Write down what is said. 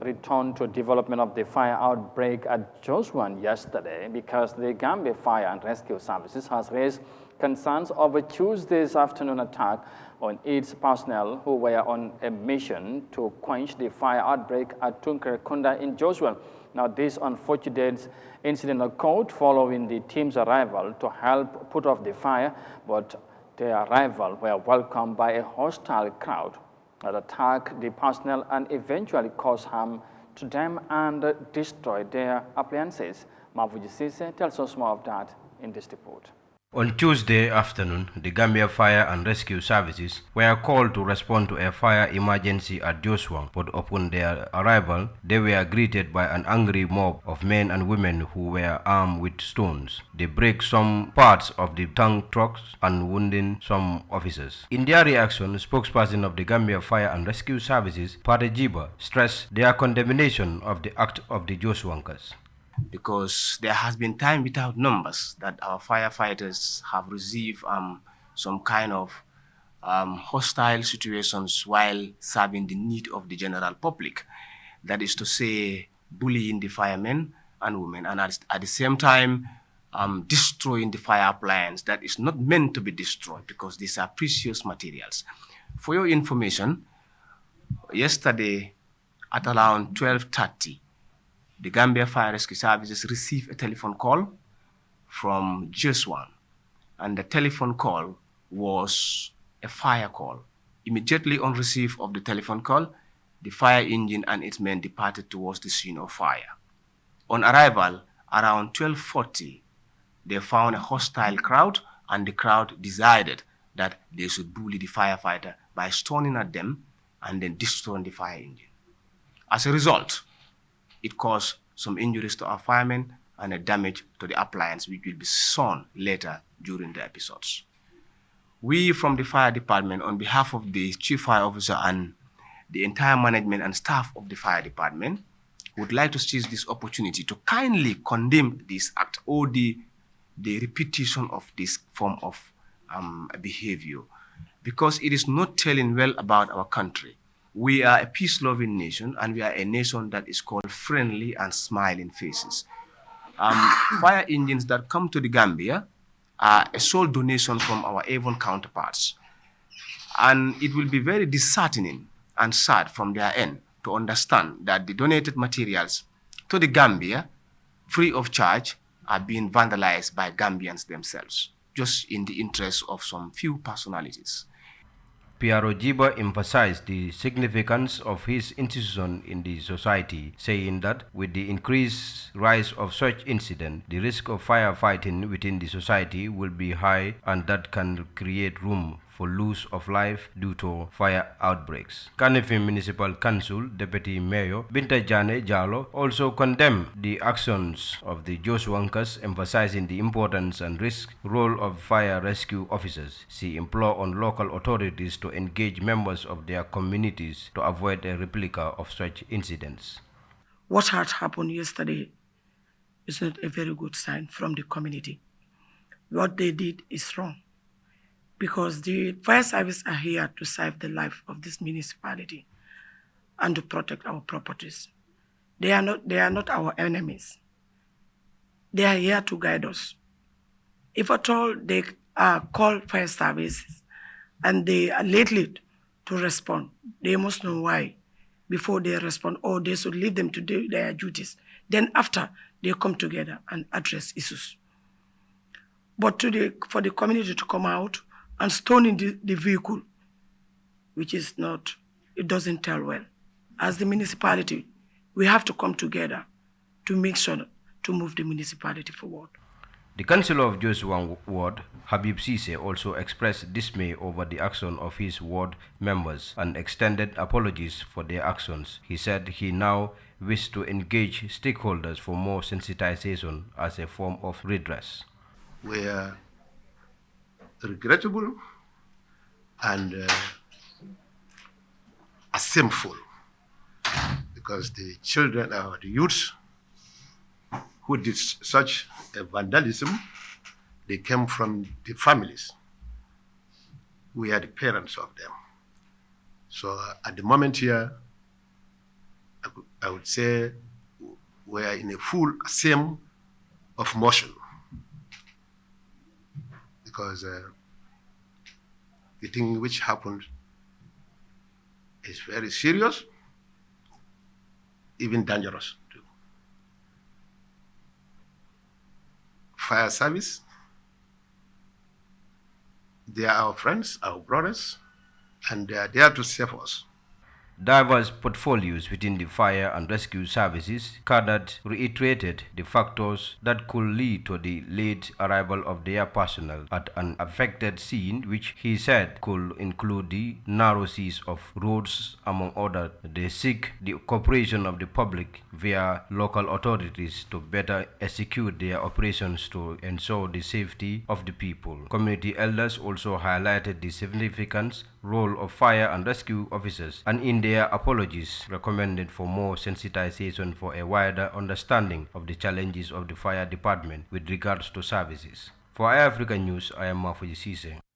returned to development of the fire outbreak at Jeswang yesterday because the Gambia Fire and Rescue Services has raised concerns over Tuesday's afternoon attack on its personnel who were on a mission to quench the fire outbreak at Tunkerekunda in Jeswang. Now, this unfortunate incident occurred following the team's arrival to help put off the fire, but their arrival were welcomed by a hostile crowd that attacked the personnel and eventually caused harm to them and destroyed their appliances. Mavuji Sise tells us more of that in this report. On Tuesday afternoon, the Gambia Fire and Rescue Services were called to respond to a fire emergency at Jeswang, but upon their arrival, they were greeted by an angry mob of men and women who were armed with stones. They break some parts of the tank trucks and wounding some officers. In their reaction, spokesperson of the Gambia Fire and Rescue Services, Pate Jiba, stressed their condemnation of the act of the Jeswangers. Because there has been time without numbers that our firefighters have received some kind of hostile situations while serving the need of the general public. That is to say, bullying the firemen and women, and at the same time, destroying the fire appliance that is not meant to be destroyed because these are precious materials. For your information, yesterday at around 12:30, the Gambia Fire Rescue Services received a telephone call from Jeswang, and the telephone call was a fire call. Immediately on receipt of the telephone call, the fire engine and its men departed towards the scene of fire. On arrival, around 12:40, they found a hostile crowd, and the crowd decided that they should bully the firefighter by stoning at them and then destroying the fire engine. As a result, it caused some injuries to our firemen and a damage to the appliance, which will be shown later during the episodes. We from the fire department, on behalf of the chief fire officer and the entire management and staff of the fire department, would like to seize this opportunity to kindly condemn this act or the repetition of this form of behavior, because it is not telling well about our country. We are a peace-loving nation, and we are a nation that is called friendly and smiling faces. Fire engines that come to the Gambia are a sole donation from our Avon counterparts. And it will be very disheartening and sad from their end to understand that the donated materials to the Gambia, free of charge, are being vandalized by Gambians themselves, just in the interest of some few personalities. Piero Jiba emphasized the significance of his institution in the society, saying that with the increased rise of such incidents, the risk of firefighting within the society will be high, and that can create room for loss of life due to fire outbreaks. Kanifing Municipal Council Deputy Mayor Binta Jane Jallo also condemned the actions of the Jeswangers, emphasizing the importance and risk role of fire rescue officers. She implored on local authorities to engage members of their communities to avoid a replica of such incidents. What had happened yesterday is not a very good sign from the community. What they did is wrong, because the fire service are here to save the life of this municipality and to protect our properties. They are not our enemies. They are here to guide us. If at all they call fire services and they are late to respond, they must know why before they respond, or they should leave them to do their duties. Then after, they come together and address issues. But for the community to come out and stoning the vehicle, which is not, it doesn't tell well. As the municipality, we have to come together to make sure to move the municipality forward. The councillor of Jeswang ward, Habib Sise, also expressed dismay over the action of his ward members and extended apologies for their actions. He said he now wishes to engage stakeholders for more sensitization as a form of redress. We are regrettable and shameful, because the children or the youths who did such a vandalism, they came from the families. We are the parents of them. So at the moment here, I would say, were in a full same of motion, because the thing which happened is very serious, even dangerous too. Fire service, they are our friends, our brothers, and they are there to save us. Diverse portfolios within the fire and rescue services cadred reiterated the factors that could lead to the late arrival of their personnel at an affected scene, which he said could include the narrow seas of roads, among others. They seek the cooperation of the public via local authorities to better execute their operations to ensure the safety of the people. Community elders also highlighted the significant role of fire and rescue officers, and in their apologies recommended for more sensitization for a wider understanding of the challenges of the fire department with regards to services. For Eyeafrica News, I am Mafuji Sise.